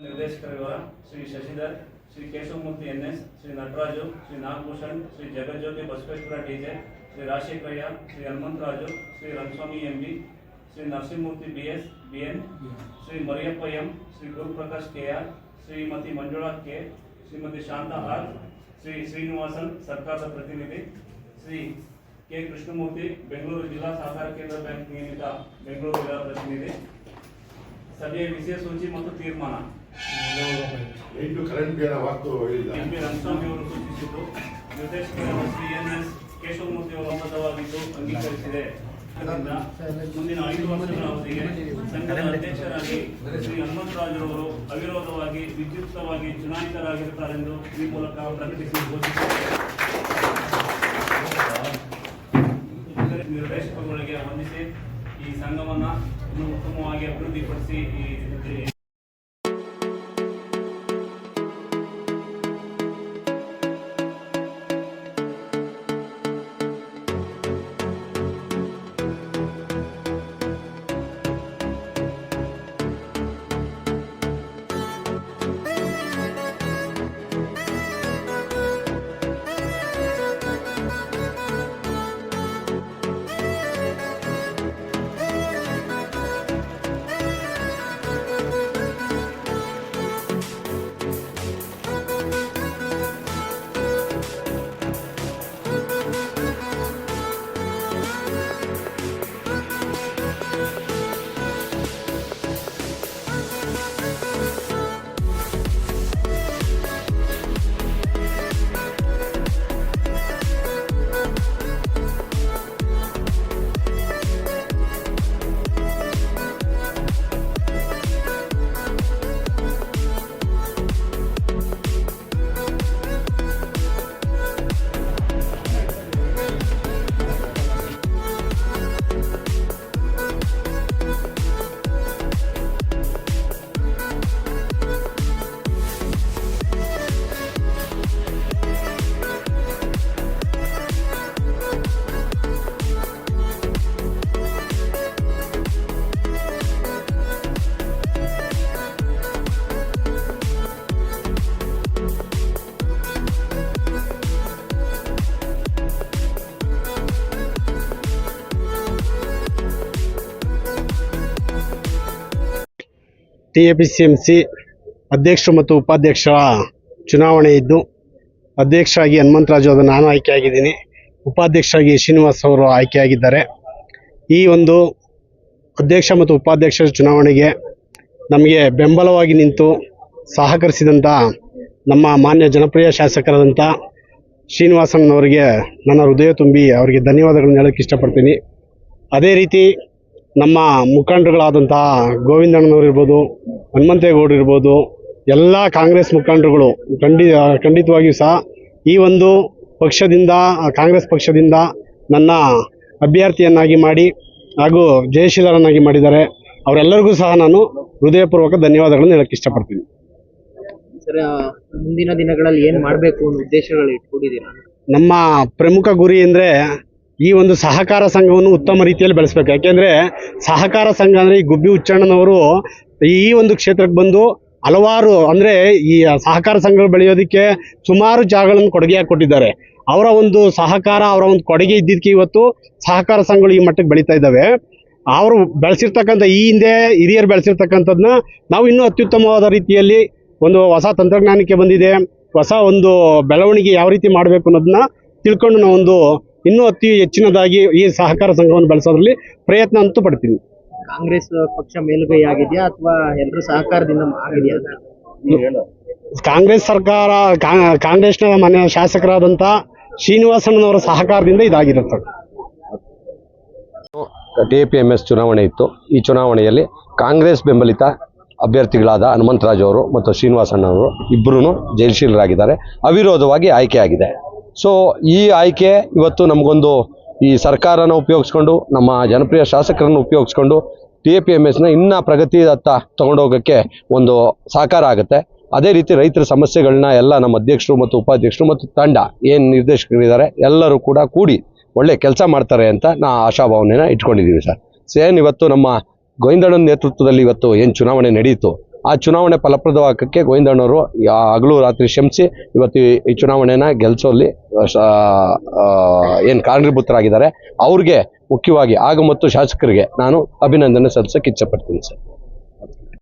ನಿರ್ದೇಶಕರ Shri Shashidhar, Shri Keshavamurthy NS, Shri Nataraju, Shri Nagabhushan, Shri Jagajyothi Basaveshwara DJ, Shri Rajashekharaiah, Shri Hanumantharaju, Shri Rangaswamy MB, Shri Narasimhamurthy BS BN, Shri Mariyappa M, Shri Guruprakash KR, Shrimati Manjula K, Shrimati Shantha R, Shri Srinivasan ಸರ್ಕಾರದ ಪ್ರತಿನಿಧಿ, ಶ್ರೀ ಕೆ ಕೃಷ್ಣಮೂರ್ತಿ ಬೆಂಗಳೂರು ಜಿಲ್ಲಾ ಸಹಕಾರ ಕೇಂದ್ರ ಬ್ಯಾಂಕ್ ನಿಯಮಿತ ಬೆಂಗಳೂರು ಜಿಲ್ಲಾ ಪ್ರತಿನಿಧಿ. ಸಭೆಯ ವಿಷಯ ಸೂಚಿ ಮತ್ತು ತೀರ್ಮಾನ ಎಂಪಿ ರಂಗಸ್ವಾಮಿ ಅವರು ಸೂಚಿಸಿದ್ದು ನಿರ್ದೇಶಕರಾದ ಶ್ರೀ ಎನ್ಎಸ್ ಕೇಶವಮೂರ್ತಿ ಅವರು ಒಪ್ಪಂದವಾಗಿದ್ದು ಅಂಗೀಕರಿಸಿದೆ. ಮುಂದಿನ 5 ವರ್ಷಗಳ ಅವಧಿಗೆ ಸಂಘದ ಅಧ್ಯಕ್ಷರಾಗಿ ಶ್ರೀ ಹನುಮಂತರಾಜರವರು ಅವಿರೋಧವಾಗಿ ವಿದ್ಯುಕ್ತವಾಗಿ ಚುನಾಯಿತರಾಗಿರುತ್ತಾರೆಂದು ಈ ಮೂಲಕ ಪ್ರಕಟಿಸಿ ಘೋಷಿಸಿದ್ದಾರೆ. ನಿರ್ದೇಶಕರುಗಳಿಗೆ ವಂದಿಸಿ ಈ ಸಂಘವನ್ನು ಇನ್ನೂ ಉತ್ತಮವಾಗಿ ಅಭಿವೃದ್ಧಿಪಡಿಸಿ TAPCMC ಅಧ್ಯಕ್ಷರು ಮತ್ತು ಉಪಾಧ್ಯಕ್ಷರ ಚುನಾವಣೆ ಇದ್ದು, ಅಧ್ಯಕ್ಷರಾಗಿ ಹನುಮಂತರಾಜು ಅವರು ನಾನು ಆಯ್ಕೆಯಾಗಿದ್ದೀನಿ, ಉಪಾಧ್ಯಕ್ಷರಾಗಿ ಶ್ರೀನಿವಾಸ್ ಅವರು ಆಯ್ಕೆಯಾಗಿದ್ದಾರೆ. ಈ ಒಂದು ಅಧ್ಯಕ್ಷ ಮತ್ತು ಉಪಾಧ್ಯಕ್ಷರ ಚುನಾವಣೆಗೆ ನಮಗೆ ಬೆಂಬಲವಾಗಿ ನಿಂತು ಸಹಕರಿಸಿದಂಥ ನಮ್ಮ ಮಾನ್ಯ ಜನಪ್ರಿಯ ಶಾಸಕರಾದಂಥ ಶ್ರೀನಿವಾಸಣ್ಣನವರಿಗೆ ನನ್ನ ಹೃದಯ ತುಂಬಿ ಅವರಿಗೆ ಧನ್ಯವಾದಗಳನ್ನು ಹೇಳೋಕ್ಕೆ ಇಷ್ಟಪಡ್ತೀನಿ. ಅದೇ ರೀತಿ ನಮ್ಮ ಮುಖಂಡರುಗಳಾದಂಥ ಗೋವಿಂದಣ್ಣನವರು ಇರ್ಬೋದು, ಹನುಮಂತೇಗೌಡರು ಇರ್ಬೋದು, ಎಲ್ಲ ಕಾಂಗ್ರೆಸ್ ಮುಖಂಡರುಗಳು ಖಂಡಿತವಾಗಿಯೂ ಸಹ ಈ ಒಂದು ಪಕ್ಷದಿಂದ, ಕಾಂಗ್ರೆಸ್ ಪಕ್ಷದಿಂದ ನನ್ನ ಅಭ್ಯರ್ಥಿಯನ್ನಾಗಿ ಮಾಡಿ ಹಾಗೂ ಜಯಶೀಲರನ್ನಾಗಿ ಮಾಡಿದ್ದಾರೆ. ಅವರೆಲ್ಲರಿಗೂ ಸಹ ನಾನು ಹೃದಯಪೂರ್ವಕ ಧನ್ಯವಾದಗಳನ್ನು ಹೇಳಕ್ಕೆ ಇಷ್ಟಪಡ್ತೀನಿ. ಸರ್, ಮುಂದಿನ ದಿನಗಳಲ್ಲಿ ಏನು ಮಾಡಬೇಕು ಅನ್ನೋ ಉದ್ದೇಶಗಳು ಇಟ್ಕೊಂಡಿದ್ದೀರಾ? ನಮ್ಮ ಪ್ರಮುಖ ಗುರಿ ಅಂದರೆ ಈ ಒಂದು ಸಹಕಾರ ಸಂಘವನ್ನು ಉತ್ತಮ ರೀತಿಯಲ್ಲಿ ಬೆಳೆಸಬೇಕು. ಯಾಕೆಂದರೆ ಸಹಕಾರ ಸಂಘ ಅಂದರೆ ಈ ಗುಬ್ಬಿ ಹುಚ್ಚಣ್ಣನವರು ಈ ಒಂದು ಕ್ಷೇತ್ರಕ್ಕೆ ಬಂದು ಹಲವಾರು ಅಂದರೆ ಈ ಸಹಕಾರ ಸಂಘಗಳು ಬೆಳೆಯೋದಕ್ಕೆ ಸುಮಾರು ಜಾಗಗಳನ್ನು ಕೊಡುಗೆಯಾಗಿ ಕೊಟ್ಟಿದ್ದಾರೆ. ಅವರ ಒಂದು ಸಹಕಾರ, ಅವರ ಒಂದು ಕೊಡುಗೆ ಇದ್ದಿದ್ದಕ್ಕೆ ಇವತ್ತು ಸಹಕಾರ ಸಂಘಗಳು ಈ ಮಟ್ಟಕ್ಕೆ ಬೆಳೀತಾ ಇದ್ದಾವೆ. ಅವರು ಬೆಳೆಸಿರ್ತಕ್ಕಂಥ ಈ ಹಿಂದೆ ಹಿರಿಯರು ಬೆಳೆಸಿರ್ತಕ್ಕಂಥದ್ದನ್ನ ನಾವು ಇನ್ನೂ ಅತ್ಯುತ್ತಮವಾದ ರೀತಿಯಲ್ಲಿ ಒಂದು ಹೊಸ ತಂತ್ರಜ್ಞಾನಕ್ಕೆ ಬಂದಿದೆ, ಹೊಸ ಒಂದು ಬೆಳವಣಿಗೆ ಯಾವ ರೀತಿ ಮಾಡಬೇಕು ಅನ್ನೋದನ್ನ ತಿಳ್ಕೊಂಡು ನಾವೊಂದು ಇನ್ನೂ ಅತಿ ಹೆಚ್ಚಿನದಾಗಿ ಈ ಸಹಕಾರ ಸಂಘವನ್ನು ಬೆಳೆಸೋದ್ರಲ್ಲಿ ಪ್ರಯತ್ನ ಅಂತೂ ಪಡ್ತೀನಿ. ಕಾಂಗ್ರೆಸ್ ಪಕ್ಷ ಮೇಲುಗೈ ಆಗಿದೆಯಾ ಅಥವಾ ಎಲ್ಲರೂ ಸಹಕಾರದಿಂದ ಆಗಿದೆಯಾ? ಕಾಂಗ್ರೆಸ್ ಸರ್ಕಾರ, ಕಾಂಗ್ರೆಸ್ನ ಮನೆ ಶಾಸಕರಾದಂಥ ಶ್ರೀನಿವಾಸಣ್ಣನವರ ಸಹಕಾರದಿಂದ ಇದಾಗಿರುತ್ತೆ. TAPMS ಚುನಾವಣೆ ಇತ್ತು. ಈ ಚುನಾವಣೆಯಲ್ಲಿ ಕಾಂಗ್ರೆಸ್ ಬೆಂಬಲಿತ ಅಭ್ಯರ್ಥಿಗಳಾದ ಹನುಮಂತರಾಜು ಅವರು ಮತ್ತು ಶ್ರೀನಿವಾಸಣ್ಣವರು ಇಬ್ಬರೂ ಜಯಶೀಲರಾಗಿದ್ದಾರೆ, ಅವಿರೋಧವಾಗಿ ಆಯ್ಕೆಯಾಗಿದೆ. ಸೊ ಈ ಆಯ್ಕೆ ಇವತ್ತು ನಮಗೊಂದು ಈ ಸರ್ಕಾರನ ಉಪಯೋಗಿಸ್ಕೊಂಡು, ನಮ್ಮ ಜನಪ್ರಿಯ ಶಾಸಕರನ್ನು ಉಪಯೋಗಿಸ್ಕೊಂಡು TAPMSನ ಇನ್ನೂ ಪ್ರಗತಿಯತ್ತ ತಗೊಂಡೋಗೋಕ್ಕೆ ಒಂದು ಸಹಕಾರ ಆಗುತ್ತೆ. ಅದೇ ರೀತಿ ರೈತರ ಸಮಸ್ಯೆಗಳನ್ನ ಎಲ್ಲ ನಮ್ಮ ಅಧ್ಯಕ್ಷರು ಮತ್ತು ಉಪಾಧ್ಯಕ್ಷರು ಮತ್ತು ತಂಡ ಏನು ನಿರ್ದೇಶಕರಿದ್ದಾರೆ ಎಲ್ಲರೂ ಕೂಡ ಕೂಡಿ ಒಳ್ಳೆ ಕೆಲಸ ಮಾಡ್ತಾರೆ ಅಂತ ಆಶಾಭಾವನೆನ ಇಟ್ಕೊಂಡಿದ್ದೀವಿ ಸರ್. ಇವತ್ತು ನಮ್ಮ ಗೋವಿಂದಣ್ಣನ ನೇತೃತ್ವದಲ್ಲಿ ಇವತ್ತು ಏನು ಚುನಾವಣೆ ನಡೆಯಿತು, ಆ ಚುನಾವಣೆ ಫಲಪ್ರದವಾಗಕ್ಕೆ ಗೋವಿಂದಣ್ಣವರು ಹಗಲು ರಾತ್ರಿ ಶ್ರಮಿಸಿ ಇವತ್ತು ಈ ಚುನಾವಣೆನ ಗೆಲ್ಲಿಸೋಲ್ಲಿ ಏನು ಕಾರಣೀಭೂತರಾಗಿದ್ದಾರೆ. ಅವ್ರಿಗೆ ಮುಖ್ಯವಾಗಿ ಹಾಗೂ ಮತ್ತು ಶಾಸಕರಿಗೆ ನಾನು ಅಭಿನಂದನೆ ಸಲ್ಲಿಸಕ್ಕೆ ಇಚ್ಛೆಪಡ್ತೀನಿ ಸರ್.